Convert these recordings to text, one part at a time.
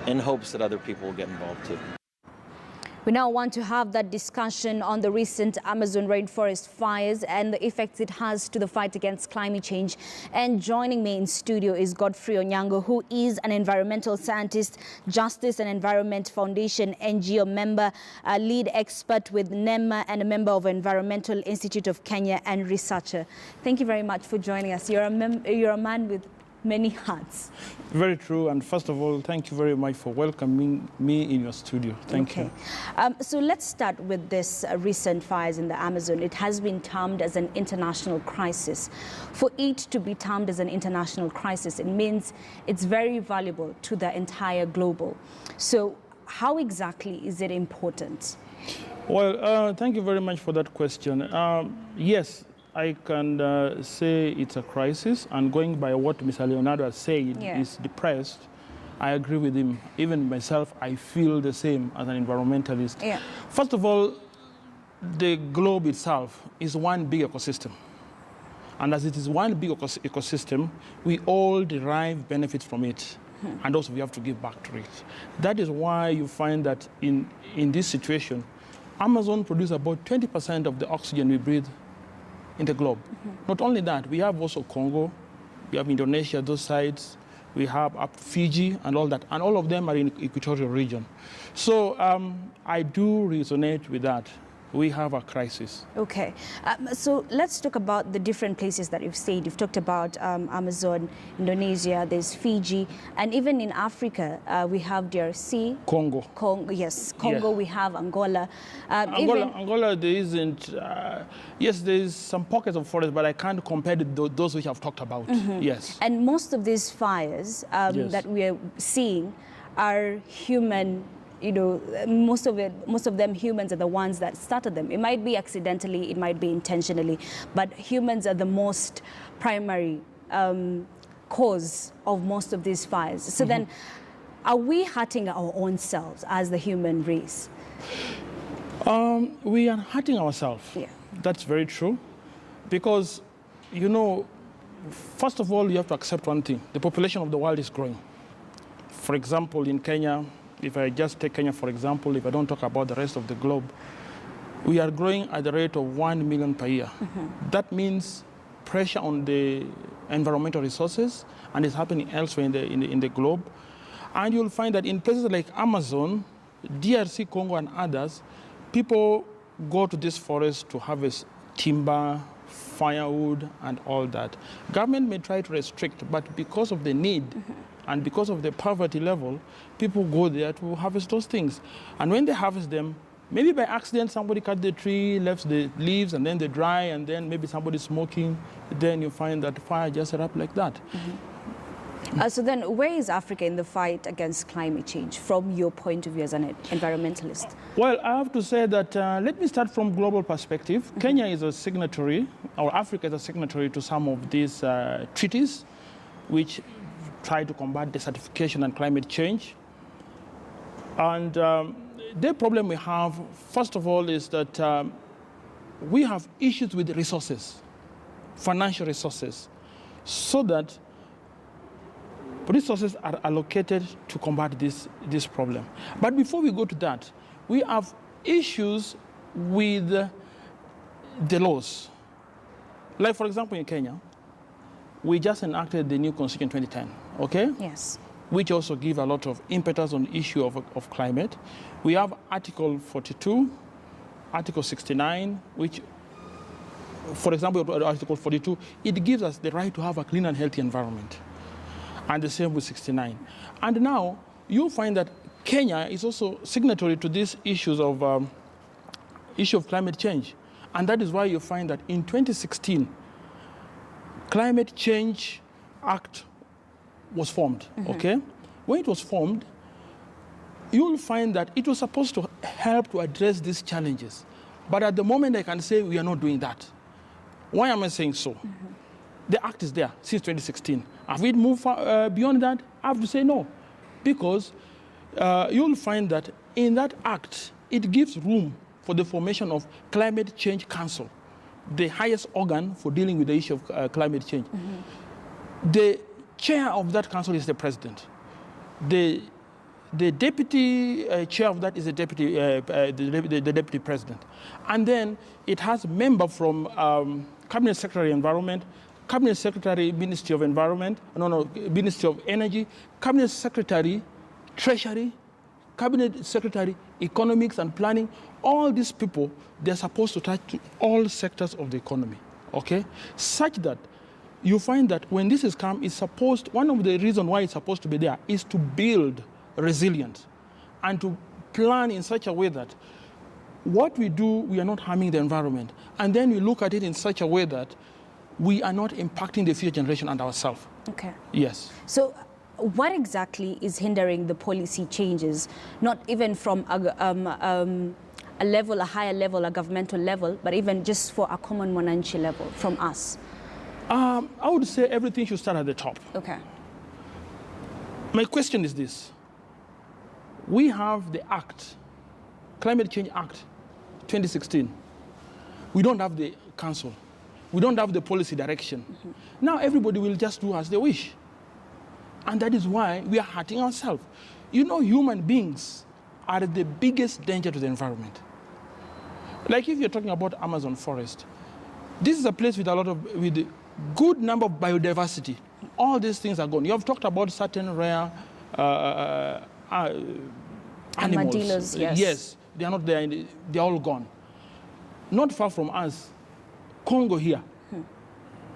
in hopes that other people will get involved too. We now want to have that discussion on the recent Amazon rainforest fires and the effects it has to the fight against climate change. And joining me in studio is Godfrey Onyango, who is an environmental scientist, Justice and Environment Foundation NGO member, a lead expert with NEMA, and a member of Environmental Institute of Kenya and researcher. Thank you very much for joining us. You're a man with many hats. Very true. And first of all, thank you very much for welcoming me in your studio. Thank you. So let's start with this recent fires in the Amazon. It has been termed as an international crisis. For it to be termed as an international crisis, it means it's very valuable to the entire global. So how exactly is it important? Well, thank you very much for that question. Yes, I can say it's a crisis, and going by what Mr. Leonardo has said, is depressed. I agree with him. Even myself, I feel the same as an environmentalist. First of all, the globe itself is one big ecosystem. And as it is one big ecosystem, we all derive benefits from it. And also we have to give back to it. That is why you find that in this situation, Amazon produces about 20% of the oxygen we breathe in the globe. Not only that, we have also Congo, we have Indonesia, those sides, we have up Fiji and all that, and all of them are in the equatorial region. So I do resonate with that. We have a crisis. Okay, so let's talk about the different places that you've stayed. You've talked about Amazon, Indonesia, there's Fiji, and even in Africa, we have DRC. Congo. Congo, we have Angola. Angola, there isn't, yes, there's some pockets of forest, but I can't compare to those which I've talked about, yes. And most of these fires that we are seeing are human. You know, most of them humans are the ones that started them. It might be accidentally, it might be intentionally, but humans are the most primary cause of most of these fires. So then, are we hurting our own selves as the human race? We are hurting ourselves. That's very true. Because, you know, first of all, you have to accept one thing. The population of the world is growing. For example, in Kenya, if I just take Kenya, for example, if I don't talk about the rest of the globe, we are growing at the rate of 1 million per year. That means pressure on the environmental resources, and it's happening elsewhere in the globe. And you'll find that in places like Amazon, DRC, Congo, and others, people go to this forest to harvest timber, firewood, and all that. Government may try to restrict, but because of the need, and because of the poverty level, people go there to harvest those things. And when they harvest them, maybe by accident somebody cut the tree, left the leaves, and then they dry, and then maybe somebody's smoking. Then you find that fire just erupt like that. So then, where is Africa in the fight against climate change from your point of view as an environmentalist? Well, I have to say that, let me start from global perspective. Kenya is a signatory, or Africa is a signatory to some of these treaties, which try to combat desertification and climate change. And the problem we have, first of all, is that we have issues with resources, financial resources, so that resources are allocated to combat this problem. But before we go to that, we have issues with the laws. Like, for example, in Kenya, we just enacted the new constitution in 2010, okay? Yes. Which also give a lot of impetus on the issue of climate. We have Article 42, Article 69, which, for example, Article 42, it gives us the right to have a clean and healthy environment. And the same with 69. And now, you'll find that Kenya is also signatory to these issues of issue of climate change. And that is why you find that in 2016, Climate Change Act was formed, okay? When it was formed, you'll find that it was supposed to help to address these challenges. But at the moment, I can say we are not doing that. Why am I saying so? The act is there since 2016. Have we moved beyond that? I have to say no. Because you'll find that in that act, it gives room for the formation of Climate Change Council, the highest organ for dealing with the issue of climate change. The chair of that council is the president. The The deputy chair of that is the deputy president. And then it has a member from Cabinet Secretary Environment, Cabinet Secretary Ministry of Environment, Ministry of Energy, Cabinet Secretary Treasury, Cabinet Secretary Economics and Planning. All these people, they're supposed to touch all sectors of the economy, okay? Such that you find that when this is come, it's supposed, one of the reasons why it's supposed to be there is to build resilience and to plan in such a way that what we do, we are not harming the environment. And then we look at it in such a way that we are not impacting the future generation and ourselves. Okay. Yes. So what exactly is hindering the policy changes, not even from a level, a higher level, a governmental level, but even just for a common Mwananchi level from us? I would say everything should start at the top. Okay. My question is this. We have the Act, Climate Change Act 2016. We don't have the council. We don't have the policy direction. Now everybody will just do as they wish. And that is why we are hurting ourselves. You know, human beings are the biggest danger to the environment. Like if you're talking about Amazon forest, this is a place with with a good number of biodiversity. All these things are gone. You have talked about certain rare animals. Armadillos, yes. Yes, they are not there. They are all gone. Not far from us, Congo here.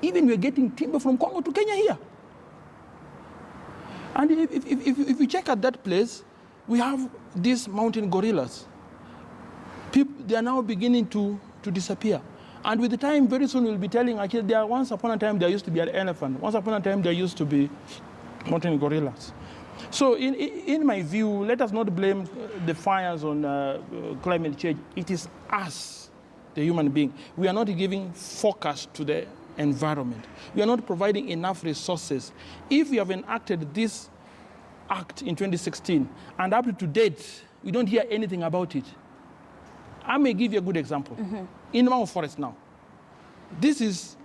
Even we're getting timber from Congo to Kenya here. And if you check at that place, we have these mountain gorillas. They are now beginning to disappear. And with the time, very soon we'll be telling, actually, once upon a time there used to be an elephant. Once upon a time there used to be mountain gorillas. So in my view, let us not blame the fires on climate change. It is us, the human being. We are not giving focus to the environment. We are not providing enough resources. If we have enacted this act in 2016, and up to date, we don't hear anything about it. I may give you a good example. In Mau Forest now, this is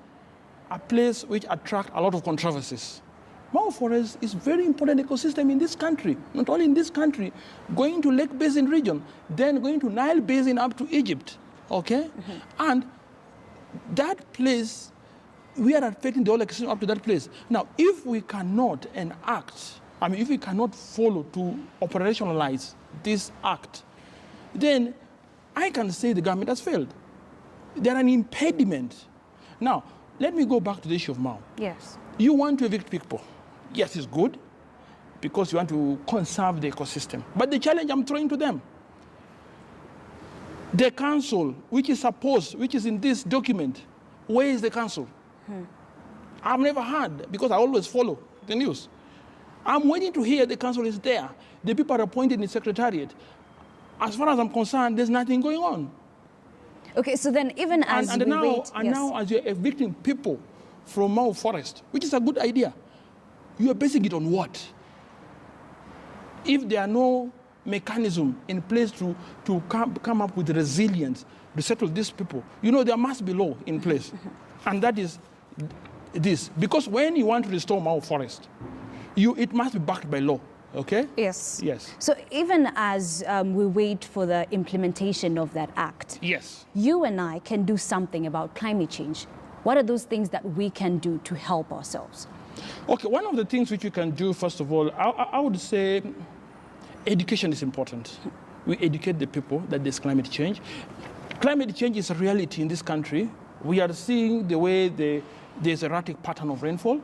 a place which attracts a lot of controversies. Mau Forest is very important ecosystem in this country, not only in this country, going to Lake Basin region, then going to Nile Basin up to Egypt, okay? And that place, we are affecting the whole ecosystem up to that place. Now, if we cannot enact, if we cannot follow to operationalize this act, then I can say the government has failed. They're an impediment. Now, let me go back to the issue of Mau. Yes. You want to evict people. Yes, it's good, because you want to conserve the ecosystem. But the challenge I'm throwing to them, the council, which is in this document, where is the council? I've never heard, because I always follow the news. I'm waiting to hear the council is there. The people are appointed in the secretariat. As far as I'm concerned, there's nothing going on. Okay, so then even as now as you're evicting people from Mau Forest, which is a good idea, you are basing it on what? If there are no mechanism in place to come up with resilience to settle these people, you know, there must be law in place. And that is this. Because when you want to restore Mau Forest, it must be backed by law. Okay? Yes. Yes. So even as we wait for the implementation of that act, yes, you and I can do something about climate change. What are those things that we can do to help ourselves? Okay, one of the things which we can do, first of all, I would say education is important. We educate the people that there's climate change. Climate change is a reality in this country. We are seeing the way there's erratic pattern of rainfall.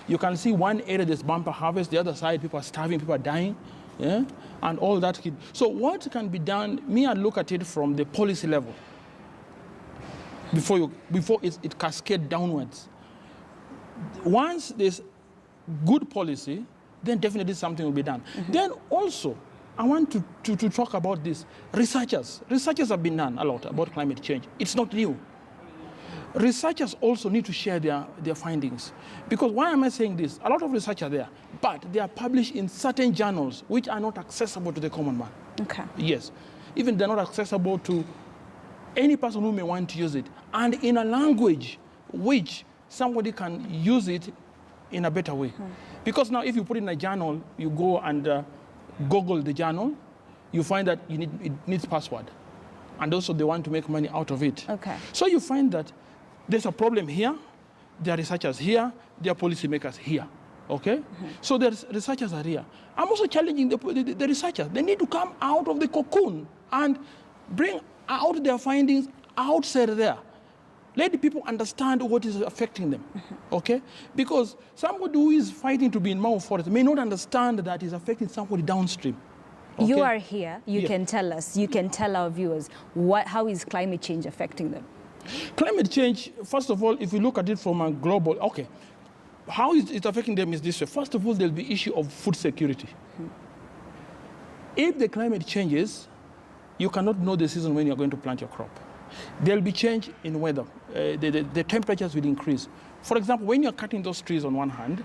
You can see one area there's bumper harvest, the other side people are starving, people are dying, yeah? And all that. So what can be done, I look at it from the policy level before it cascades downwards. Once there's good policy, then definitely something will be done. Then also, I want to talk about this. Researchers have been done a lot about climate change. It's not new. Researchers also need to share their findings. Because why am I saying this? A lot of research are there, but they are published in certain journals which are not accessible to the common man. Okay. Yes. Even they're not accessible to any person who may want to use it. And in a language which somebody can use it in a better way. Because now if you put it in a journal, you go and Google the journal, you find that it needs password. And also they want to make money out of it. Okay. So you find that there's a problem here, there are researchers here, there are policymakers here. Okay? So the researchers are here. I'm also challenging the researchers. They need to come out of the cocoon and bring out their findings outside there. Let the people understand what is affecting them, okay? Because somebody who is fighting to be in Mau Forest may not understand that it's affecting somebody downstream. Okay? You are here, you can tell us, you can tell our viewers, how is climate change affecting them? Climate change, first of all, if you look at it from a global, okay, how it's affecting them is this way. First of all, there'll be issue of food security. If the climate changes, you cannot know the season when you're going to plant your crop. There'll be change in weather. The temperatures will increase. For example, when you're cutting those trees on one hand,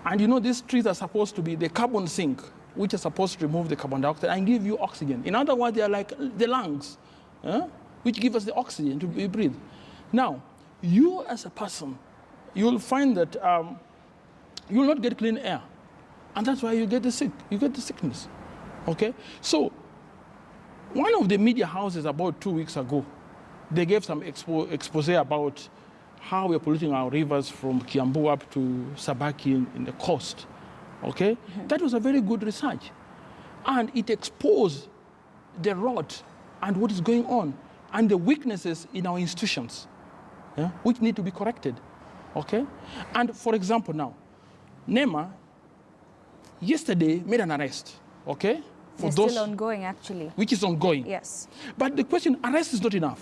and you know these trees are supposed to be the carbon sink, which are supposed to remove the carbon dioxide and give you oxygen. In other words, they are like the lungs, which give us the oxygen to breathe. Now, you as a person, you'll find that you'll not get clean air. And that's why you get the sickness, okay? So, one of the media houses about 2 weeks ago, they gave some expose about how we're polluting our rivers from Kiambu up to Sabaki in the coast, okay? That was a very good research. And it exposed the rot and what is going on and the weaknesses in our institutions, which need to be corrected, okay? And for example now, NEMA yesterday made an arrest, okay? It's still ongoing, actually. Which is ongoing. Yes. But the question, arrest is not enough.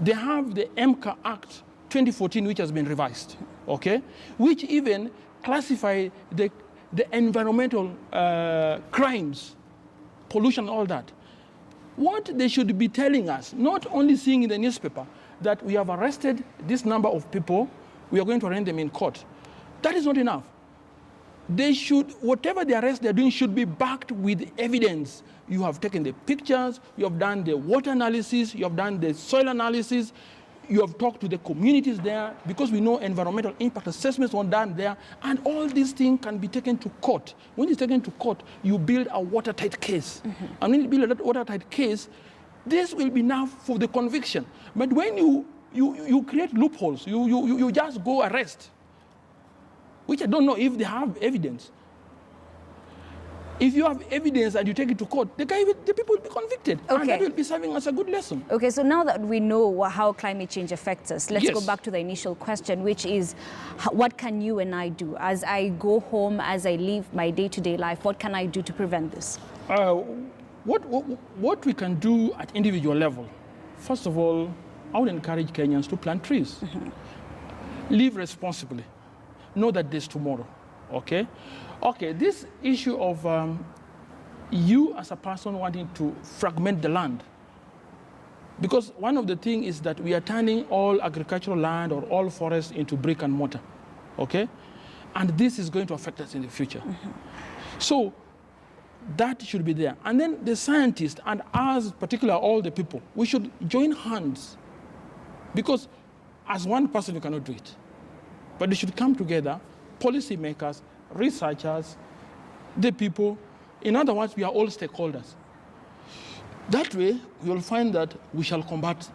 They have the MCA Act 2014, which has been revised, okay? Which even classify the environmental crimes, pollution, all that. What they should be telling us, not only seeing in the newspaper, that we have arrested this number of people, we are going to arraign them in court. That is not enough. They should, whatever the arrest they're doing should be backed with evidence. You have taken the pictures, you have done the water analysis, you have done the soil analysis, you have talked to the communities there, because we know environmental impact assessments were done there, and all these things can be taken to court. When it's taken to court, you build a watertight case. And when you build a watertight case, this will be enough for the conviction. But when you create loopholes, you just go arrest, which I don't know if they have evidence. If you have evidence and you take it to court, the people will be convicted. Okay. And that will be serving as a good lesson. Okay, so now that we know how climate change affects us, let's go back to the initial question, which is, what can you and I do? As I go home, as I live my day-to-day life, what can I do to prevent this? What we can do at individual level, first of all, I would encourage Kenyans to plant trees. Live responsibly. Know that there's tomorrow, okay? Okay, this issue of you as a person wanting to fragment the land, because one of the things is that we are turning all agricultural land or all forests into brick and mortar, okay? And this is going to affect us in the future. So that should be there. And then the scientists, and us, particularly all the people, we should join hands, because as one person you cannot do it. But they should come together, policymakers, researchers, the people. In other words, we are all stakeholders. That way, you'll find that we shall combat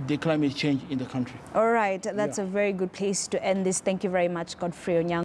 the climate change in the country. All right, that's a very good place to end this. Thank you very much, Godfrey Onyango.